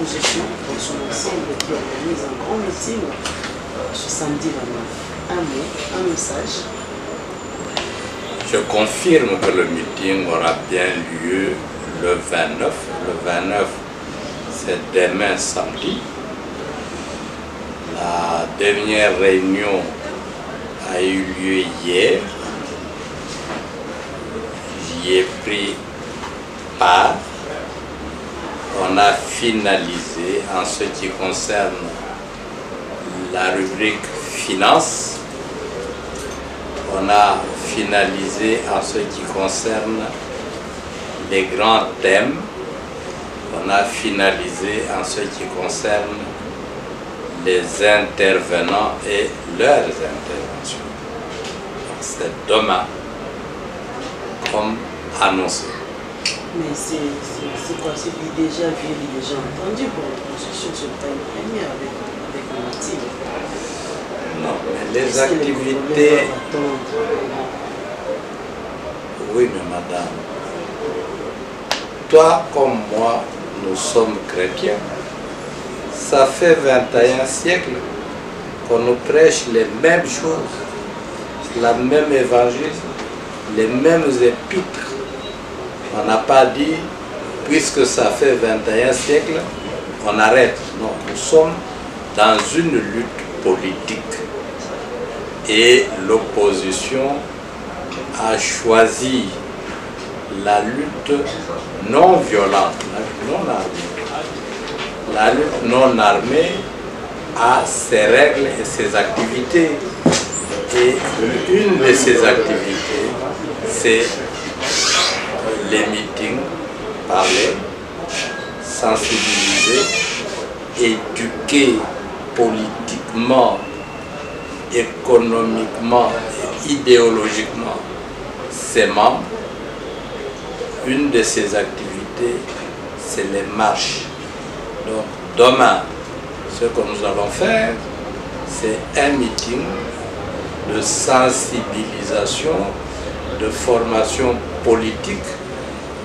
l'opposition dans son ensemble qui organise un grand meeting ce samedi 29. Un mot, un message. Je confirme que le meeting aura bien lieu le 29. Le 29, c'est demain samedi. La dernière réunion a eu lieu hier. J'y ai pris part. On a finalisé en ce qui concerne la rubrique finance. On a finalisé en ce qui concerne les grands thèmes. On a finalisé en ce qui concerne les intervenants et leurs interventions. C'est demain, comme annoncé. Mais c'est quoi? C'est déjà vu, déjà entendu pour l'opposition, ce n'est pas une première avec le meeting. Non, mais les activités... Oui, mais madame, toi comme moi, nous sommes chrétiens. Ça fait 21 siècles qu'on nous prêche les mêmes choses, la même évangile, les mêmes épîtres. On n'a pas dit, puisque ça fait 21 siècles, on arrête. Non, nous sommes dans une lutte politique. Et l'opposition a choisi la lutte non violente, la lutte non armée a ses règles et ses activités. Et une de ces activités, c'est les meetings, parler, sensibiliser, éduquer politiquement, économiquement et idéologiquement ses membres. Une de ces activités, c'est les marches. Donc demain, ce que nous allons faire, c'est un meeting de sensibilisation, de formation politique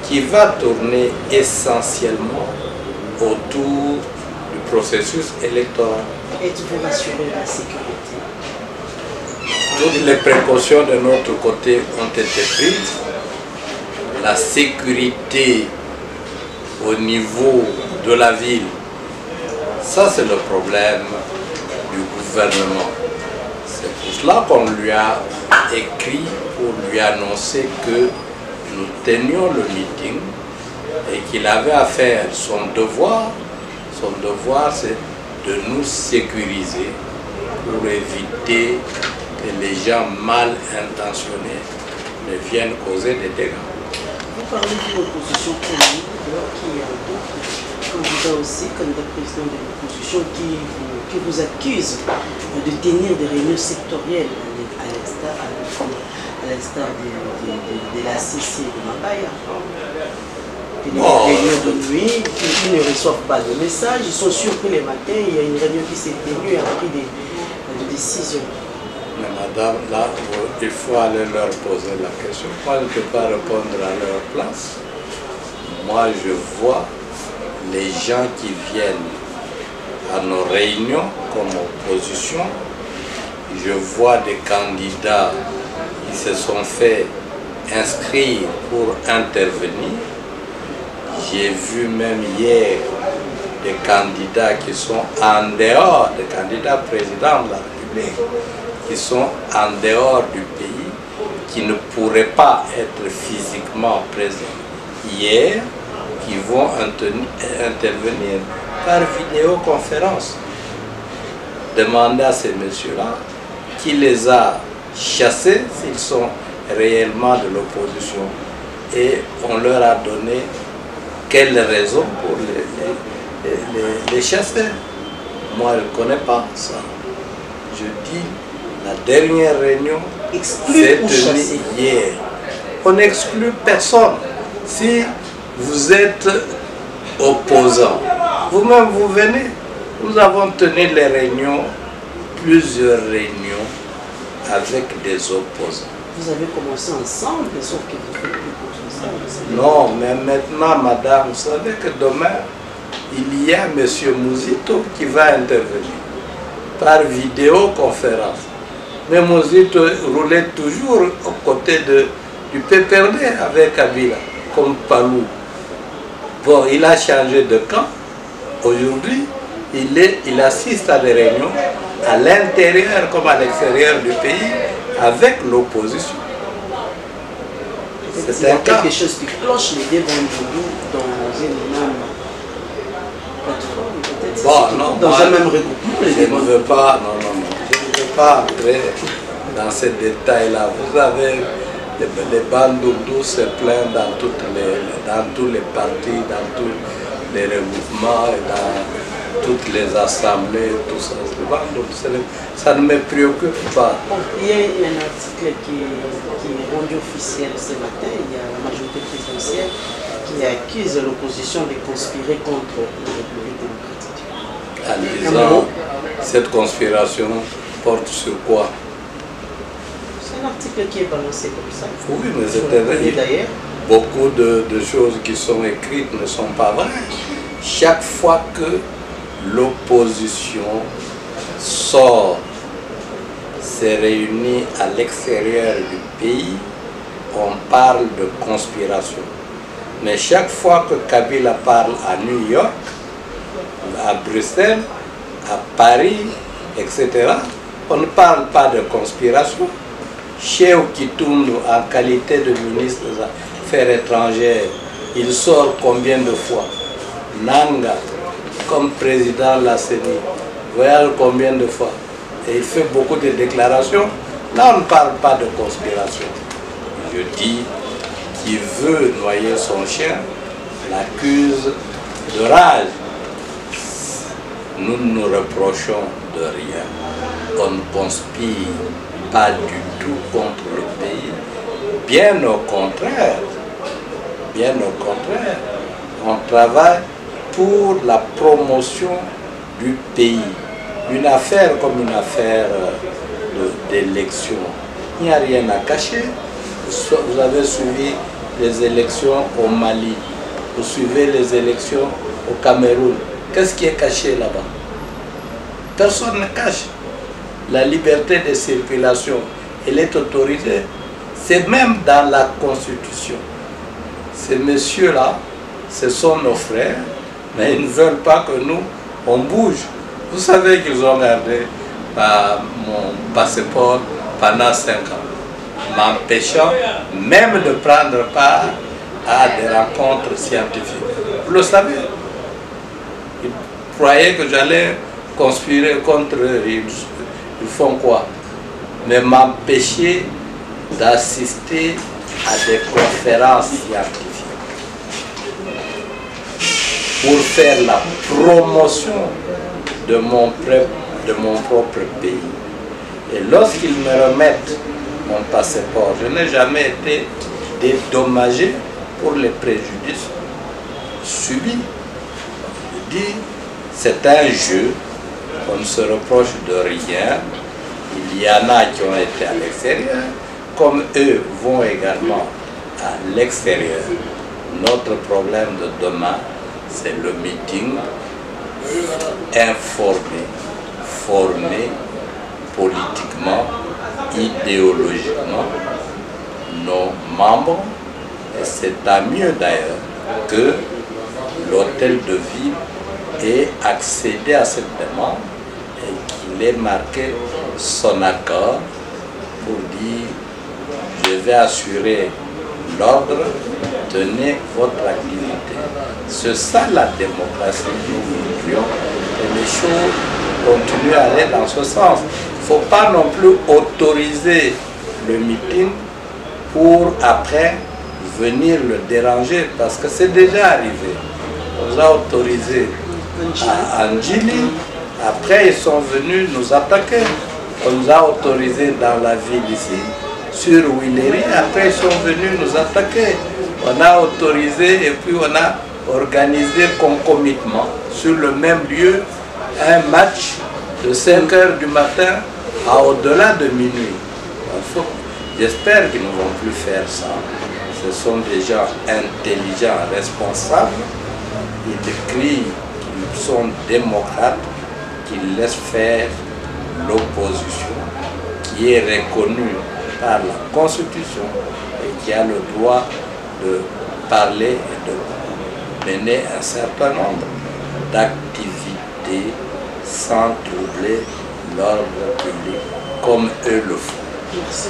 qui va tourner essentiellement autour du processus électoral. Et tu peux assurer la sécurité? Toutes les précautions de notre côté ont été prises. La sécurité au niveau de la ville, ça c'est le problème du gouvernement. C'est pour cela qu'on lui a écrit pour lui annoncer que nous tenions le meeting et qu'il avait à faire son devoir. Son devoir, c'est de nous sécuriser pour éviter que les gens mal intentionnés ne viennent causer des dégâts. Vous parlez d'une opposition commune, alors qu'il y a d'autres candidats aussi, candidats présidents de l'opposition, qui vous accusent de tenir des réunions sectorielles à l'instar de la CC de Mabaya. Des réunions de nuit, ils ne reçoivent pas de messages, ils sont surpris les matins, il y a une réunion qui s'est tenue et a pris des décisions. Mais madame, là, il faut aller leur poser la question. Moi, je ne peux pas répondre à leur place. Moi, je vois les gens qui viennent à nos réunions comme opposition. Je vois des candidats qui se sont fait inscrire pour intervenir. J'ai vu même hier des candidats qui sont en dehors, des candidats présidents de la République, qui sont en dehors du pays, qui ne pourraient pas être physiquement présents hier, qui vont intervenir par vidéoconférence. Demandez à ces messieurs-là qui les a chassés, s'ils sont réellement de l'opposition, et on leur a donné quelles raisons pour les chasser. Moi, je ne connais pas ça. Je dis, la dernière réunion s'est tenue hier. On n'exclut personne. Si vous êtes opposant, vous-même vous venez. Nous avons tenu les réunions, plusieurs réunions avec des opposants. Vous avez commencé ensemble, sauf que vous faites plus pour ensemble. Non, mais maintenant, madame, vous savez que demain, il y a M. Mouzito qui va intervenir par vidéoconférence. Mais Mouzito roulait toujours aux côtés du PPRD avec Kabila, comme Palou. Bon, il a changé de camp. Aujourd'hui, il assiste à des réunions à l'intérieur comme à l'extérieur du pays avec l'opposition. C'est quelque chose qui cloche l'idée d'Andoulou dans une même plateforme, peut-être. Bon, non, dans un même regroupement. Je ne veux pas, je ne veux pas entrer dans ces détails-là. Vous avez les Bandouloulous se plaignent dans tous les partis, dans tous les regroupements, et dans toutes les assemblées, tout ça. Ça ne me préoccupe pas. Bon, il y a un article qui est rendu officiel ce matin. Il y a la majorité présidentielle qui accuse l'opposition de conspirer contre la République démocratique. En disant, cette conspiration porte sur quoi? C'est un article qui est balancé comme ça. Oui, mais c'est d'ailleurs. Beaucoup de choses qui sont écrites ne sont pas vraies. Chaque fois que l'opposition sort, se réunit à l'extérieur du pays, on parle de conspiration. Mais chaque fois que Kabila parle à New York, à Bruxelles, à Paris, etc., on ne parle pas de conspiration. Chez Kitundu, en qualité de ministre des Affaires étrangères, il sort combien de fois? Nanga, comme président de la CENI, voyez combien de fois? Et il fait beaucoup de déclarations. Là, on ne parle pas de conspiration. Je dis qu'il veut noyer son chien, l'accuse de rage. Nous ne nous reprochons de rien. On ne conspire pas du tout contre le pays. Bien au contraire. Bien au contraire. On travaille pour la promotion du pays. Une affaire comme une affaire d'élection. Il n'y a rien à cacher. Vous avez suivi les élections au Mali. Vous suivez les élections au Cameroun. Qu'est-ce qui est caché là-bas? Personne ne cache. La liberté de circulation, elle est autorisée. C'est même dans la Constitution. Ces messieurs-là, ce sont nos frères, mais ils ne veulent pas que nous, on bouge. Vous savez qu'ils ont gardé mon passeport pendant 5 ans, m'empêchant même de prendre part à des rencontres scientifiques. Vous le savez. Ils croyaient que j'allais conspirer contre eux. Ils font quoi? Mais m'empêcher d'assister à des conférences scientifiques pour faire la promotion de mon propre pays. Et lorsqu'ils me remettent mon passeport, je n'ai jamais été dédommagé pour les préjudices subis. Je dis, c'est un jeu, on ne se reproche de rien. Il y en a qui ont été à l'extérieur, comme eux vont également à l'extérieur. Notre problème de demain, c'est le meeting, informer, former politiquement, idéologiquement nos membres. Et c'est à mieux d'ailleurs que l'hôtel de ville ait accédé à cette demande et qu'il ait marqué son accord pour dire je vais assurer l'ordre, tenez votre activité. C'est ça la démocratie. Nous voudrions que les choses continuent à aller dans ce sens. Il ne faut pas non plus autoriser le meeting pour après venir le déranger, parce que c'est déjà arrivé. On nous a autorisé à Anjili, après ils sont venus nous attaquer. On nous a autorisé dans la ville ici, sur Willery, après ils sont venus nous attaquer. On a autorisé et puis on a organisé concomitamment sur le même lieu un match de 5 h du matin à au-delà de minuit. J'espère qu'ils ne vont plus faire ça. Ce sont des gens intelligents, responsables. Ils crient sont démocrates, qui laissent faire l'opposition, qui est reconnue par la Constitution et qui a le droit de parler et de mener un certain nombre d'activités sans troubler l'ordre public comme eux le font. Merci.